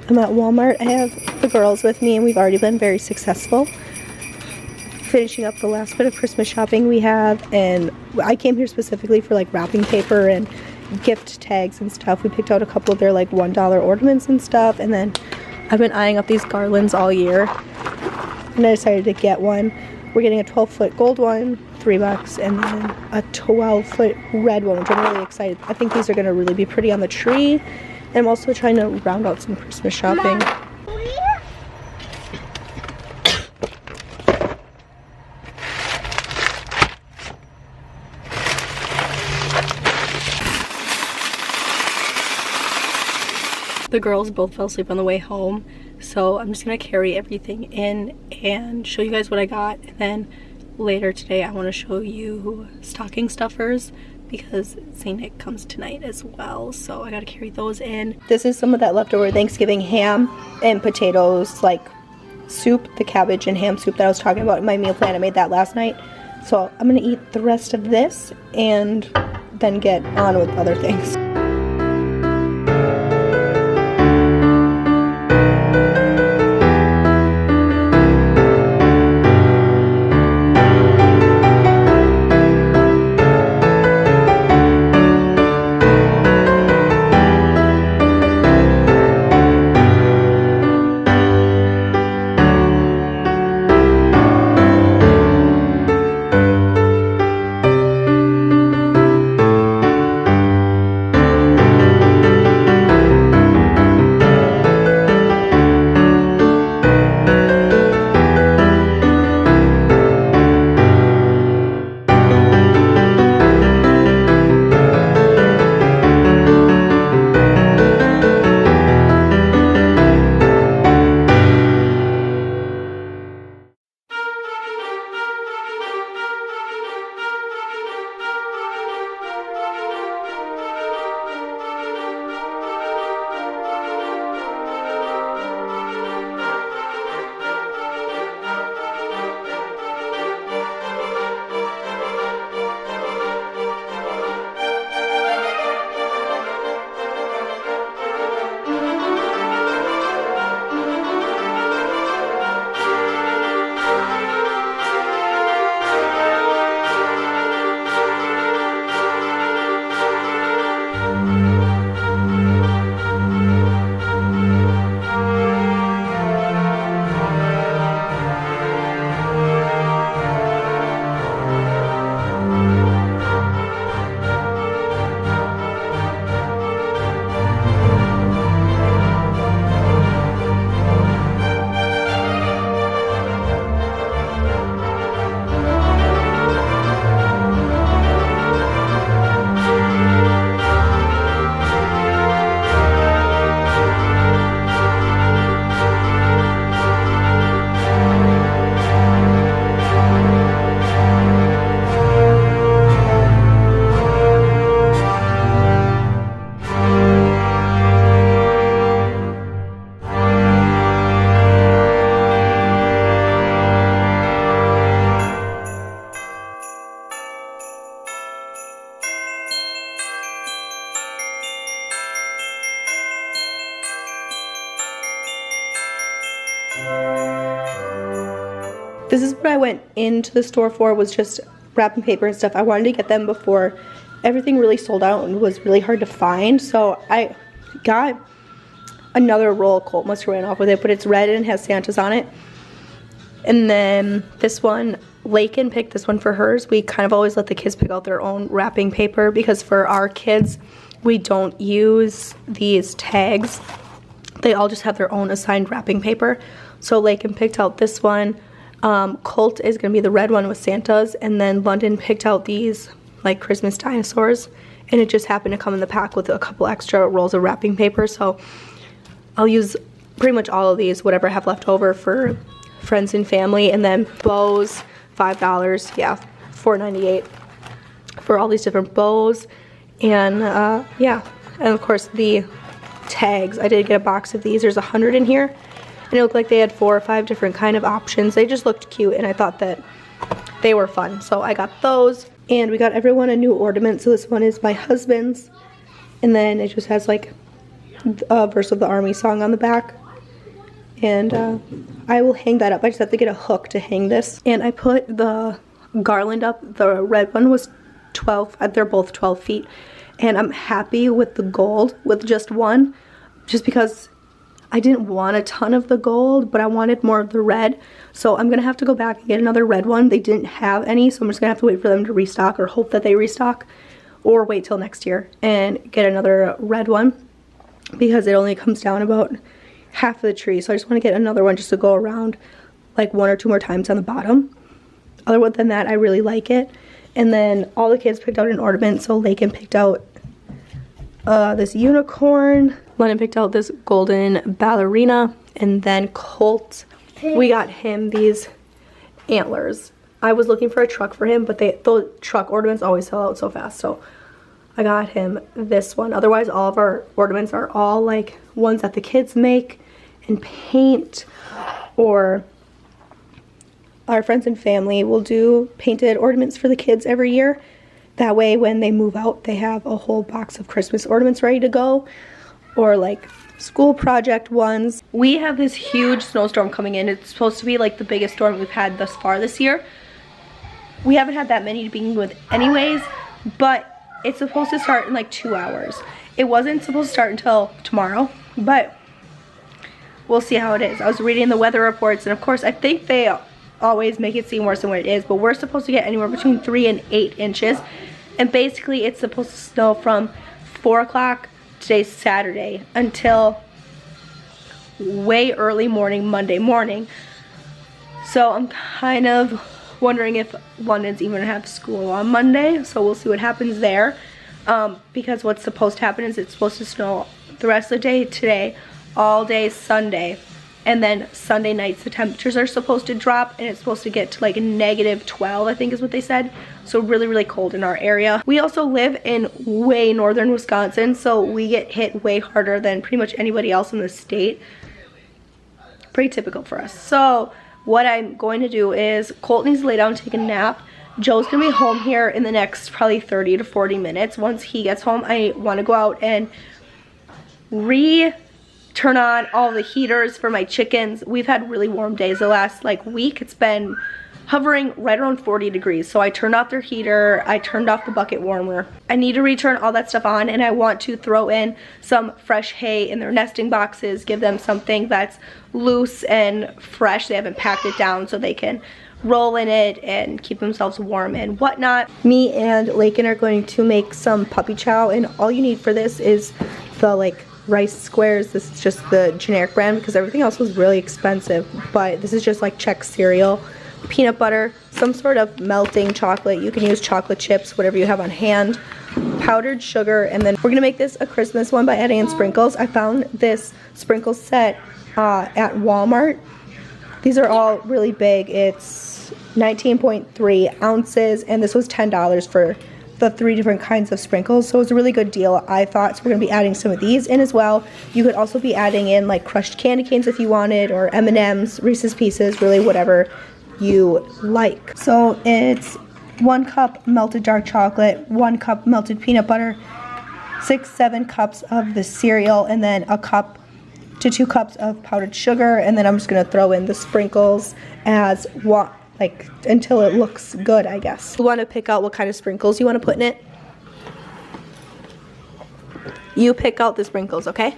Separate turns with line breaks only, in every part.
I'm at Walmart. I have the girls with me and we've already been very successful finishing up the last bit of Christmas shopping we have, and I came here specifically for like wrapping paper and gift tags and stuff. We picked out a couple of their like $1 ornaments and stuff, and then I've been eyeing up these garlands all year and I decided to get one. We're getting a 12-foot gold one, $3, and then a 12-foot red one, which I'm really excited. I think these are going to really be pretty on the tree, and I'm also trying to round out some Christmas shopping. The girls both fell asleep on the way home, so I'm just gonna carry everything in and show you guys what I got, and then later today I want to show you stocking stuffers because St. Nick comes tonight as well, so I gotta carry those in. This is some of that leftover Thanksgiving ham and potatoes, like soup, the cabbage and ham soup that I was talking about in my meal plan. I made that last night, so I'm gonna eat the rest of this and then get on with other things. This is what I went into the store for, was just wrapping paper and stuff. I wanted to get them before everything really sold out and was really hard to find. So I got another roll. Colt must have ran off with it, but it's red and has Santas on it. And then this one, Lakin picked this one for hers. We kind of always let the kids pick out their own wrapping paper because for our kids, we don't use these tags. They all just have their own assigned wrapping paper. So Lakin picked out this one. Colt is going to be the red one with Santas, and then London picked out these like Christmas dinosaurs, and it just happened to come in the pack with a couple extra rolls of wrapping paper. So I'll use pretty much all of these, whatever I have left over, for friends and family. And then bows, $5, yeah, $4.98 for all these different bows. And yeah, and of course the tags. I did get a box of these. There's 100 in here. And it looked like they had 4 or 5 different kind of options. They just looked cute, and I thought that they were fun. So I got those, and we got everyone a new ornament. So this one is my husband's, and then it just has like verse of the Army song on the back. And I will hang that up. I just have to get a hook to hang this. And I put the garland up. The red one was 12, they're both 12 feet. And I'm happy with the gold, with just one, just because I didn't want a ton of the gold, but I wanted more of the red. So I'm gonna have to go back and get another red one. They didn't have any, so I'm just gonna have to wait for them to restock, or hope that they restock, or wait till next year and get another red one, because it only comes down about half of the tree. So I just want to get another one just to go around like 1 or 2 more times on the bottom. Other than that, I really like it. And then all the kids picked out an ornament. So Lakin picked out this unicorn. Lennon picked out this golden ballerina. And then Colt, we got him these antlers. I was looking for a truck for him, but the truck ornaments always sell out so fast. So I got him this one. Otherwise, all of our ornaments are all like ones that the kids make and paint, or our friends and family will do painted ornaments for the kids every year. That way, when they move out, they have a whole box of Christmas ornaments ready to go, or like school project ones. We have this huge snowstorm coming in. It's supposed to be like the biggest storm we've had thus far this year. We haven't had that many to begin with anyways, but it's supposed to start in like 2 hours. It wasn't supposed to start until tomorrow, but we'll see how it is. I was reading the weather reports, and of course I think they always make it seem worse than what it is, but we're supposed to get anywhere between 3 and 8 inches. And basically it's supposed to snow from 4 o'clock, today's Saturday, until way early morning Monday morning. So I'm kind of wondering if London's even gonna have school on Monday, so we'll see what happens there. Because what's supposed to happen is it's supposed to snow the rest of the day today, all day Sunday, and then Sunday nights the temperatures are supposed to drop, and it's supposed to get to like -12, I think is what they said. So really, really cold in our area. We also live in way northern Wisconsin, so we get hit way harder than pretty much anybody else in the state. Pretty typical for us. So what I'm going to do is, Colt needs to lay down and take a nap. Joe's gonna be home here in the next probably 30 to 40 minutes. Once he gets home, I want to go out and turn on all the heaters for my chickens. We've had really warm days the last like week. It's been hovering right around 40 degrees. So I turned off their heater, I turned off the bucket warmer. I need to return all that stuff on, and I want to throw in some fresh hay in their nesting boxes, give them something that's loose and fresh. They haven't packed it down, so they can roll in it and keep themselves warm and whatnot. Me and Lakin are going to make some puppy chow, and all you need for this is the like rice squares. This is just the generic brand because everything else was really expensive, but this is just like Czech cereal, peanut butter, some sort of melting chocolate. You can use chocolate chips, whatever you have on hand, powdered sugar, and then we're gonna make this a Christmas one by adding in sprinkles. I found this sprinkle set at Walmart. These are all really big. It's 19.3 ounces, and this was $10 for the 3 different kinds of sprinkles, so it was a really good deal, I thought. So we're gonna be adding some of these in as well. You could also be adding in like crushed candy canes if you wanted, or M&Ms, Reese's Pieces, really whatever you like. So it's 1 cup melted dark chocolate, 1 cup melted peanut butter, 6-7 cups of the cereal, and then 1 cup to 2 cups of powdered sugar. And then I'm just gonna throw in the sprinkles as like until it looks good, I guess. You want to pick out what kind of sprinkles you want to put in it. You pick out the sprinkles, okay?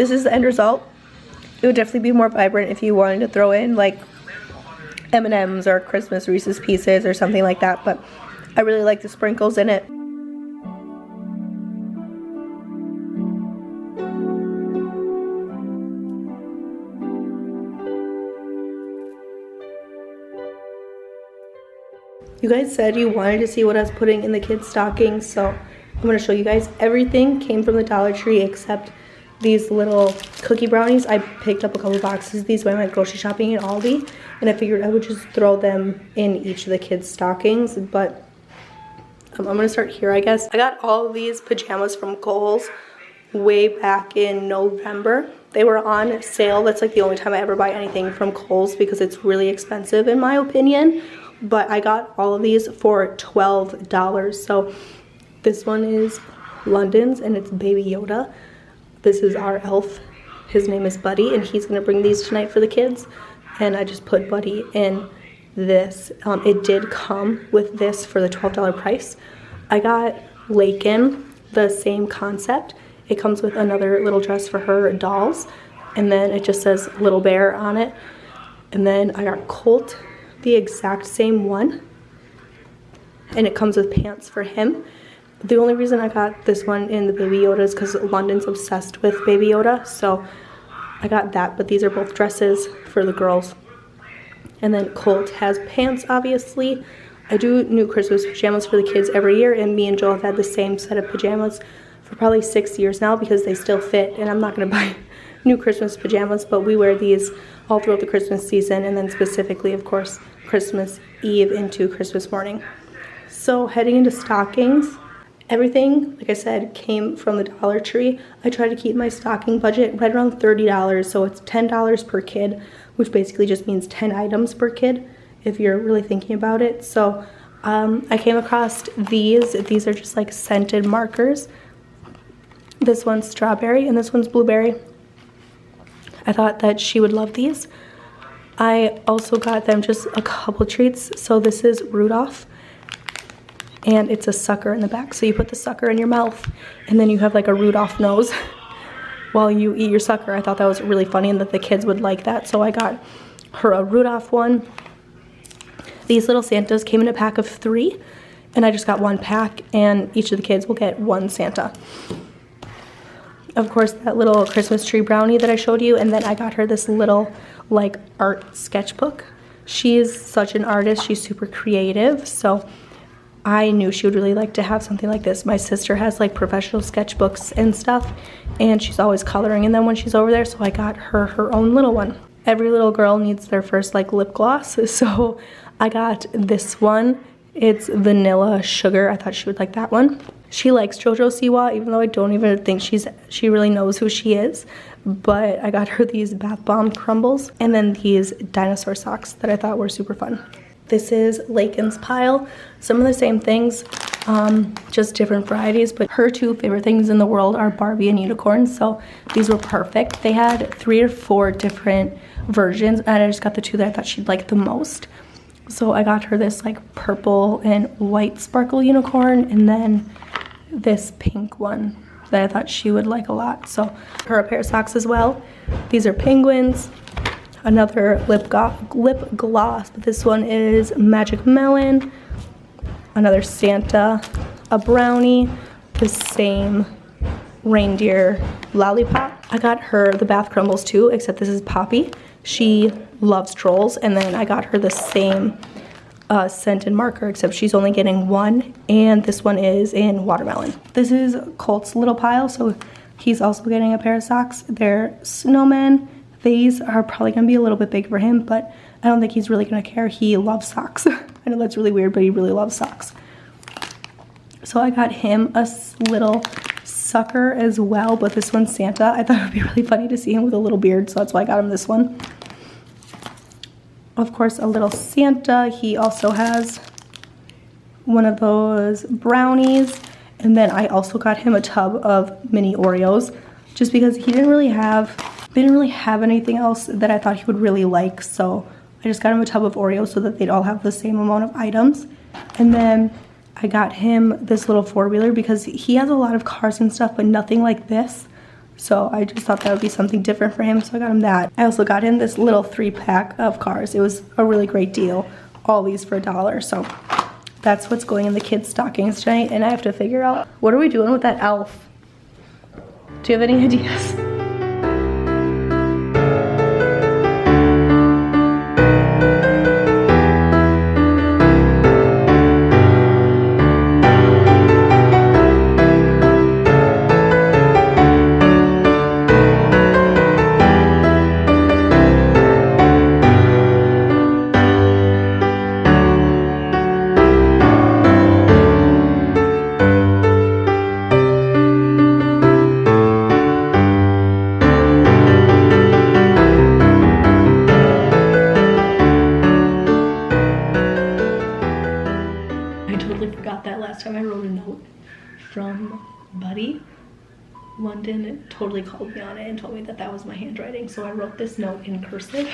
this is the end result. It would definitely be more vibrant if you wanted to throw in like M&Ms or Christmas Reese's Pieces or something like that, but I really like the sprinkles in it. You guys said you wanted to see what I was putting in the kids' stockings, so I'm going to show you guys. Everything came from the Dollar Tree except these little cookie brownies. I picked up a couple boxes of these when I went grocery shopping at Aldi, and I figured I would just throw them in each of the kids' stockings, but I'm going to start here, I guess. I got all of these pajamas from Kohl's way back in November. They were on sale. That's like the only time I ever buy anything from Kohl's because it's really expensive in my opinion. But I got all of these for $12. So this one is London's and it's Baby Yoda. This is our elf. His name is Buddy and he's going to bring these tonight for the kids. And I just put Buddy in this. It did come with this for the $12 price. I got Lakin, the same concept. It comes with another little dress for her dolls. And then it just says Little Bear on it. And then I got Colt, the exact same one, and it comes with pants for him. The only reason I got this one in the Baby Yoda is because London's obsessed with Baby Yoda, so I got that, but these are both dresses for the girls. And then Colt has pants, obviously. I do new Christmas pajamas for the kids every year, and me and Joel have had the same set of pajamas for probably 6 years now because they still fit, and I'm not going to buy new Christmas pajamas, but we wear these all throughout the Christmas season, and then specifically, of course, Christmas Eve into Christmas morning. So heading into stockings, everything, like I said, came from the Dollar Tree. I try to keep my stocking budget right around $30, so it's $10 per kid, which basically just means 10 items per kid, if you're really thinking about it. So I came across these. These are just like scented markers. This one's strawberry and this one's blueberry. I thought that she would love these. I also got them just a couple treats. So this is Rudolph, and it's a sucker in the back. So you put the sucker in your mouth, and then you have like a Rudolph nose while you eat your sucker. I thought that was really funny and that the kids would like that. So I got her a Rudolph one. These little Santas came in a pack of 3, and I just got 1 pack, and each of the kids will get 1 Santa. Of course, that little Christmas tree brownie that I showed you, and then I got her this little, like, art sketchbook. She is such an artist. She's super creative, so I knew she would really like to have something like this. My sister has, like, professional sketchbooks and stuff, and she's always coloring in them when she's over there, so I got her her own little one. Every little girl needs their first, like, lip gloss, so I got this one. It's vanilla sugar. I thought she would like that one. She likes JoJo Siwa, even though I don't even think she really knows who she is. But I got her these bath bomb crumbles and then these dinosaur socks that I thought were super fun. This is Lakin's pile. Some of the same things, just different varieties. But her 2 favorite things in the world are Barbie and unicorns. So these were perfect. They had 3 or 4 different versions, and I just got the 2 that I thought she'd like the most. So I got her this like purple and white sparkle unicorn, and then this pink one that I thought she would like a lot. So her a pair of socks as well. These are penguins. Another lip gloss, but this one is Magic Melon. Another Santa, a brownie, the same reindeer lollipop. I got her the bath crumbles too, except this is Poppy. She loves trolls, and then I got her the same scented marker, except she's only getting 1, and this one is in watermelon. This is Colt's little pile, so he's also getting a pair of socks. They're snowmen. These are probably gonna be a little bit big for him, but I don't think he's really gonna care. He loves socks. I know that's really weird, but he really loves socks. So I got him a little sucker as well, but this one's Santa. I thought it would be really funny to see him with a little beard, so that's why I got him this one. Of course, a little Santa. He also has one of those brownies, and then I also got him a tub of mini Oreos, just because they didn't really have anything else that I thought he would really like, so I just got him a tub of Oreos so that they'd all have the same amount of items. And then I got him this little 4-wheeler because he has a lot of cars and stuff, but nothing like this. So I just thought that would be something different for him, so I got him that. I also got him this little 3-pack of cars. It was a really great deal. All these for $1, so that's what's going in the kids' stockings tonight, and I have to figure out, what are we doing with that elf? Do you have any ideas? Time I wrote a note from Buddy. London totally called me on it and told me that that was my handwriting, so I wrote this note in cursive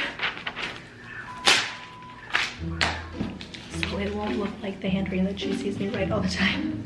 so it won't look like the handwriting that she sees me write all the time.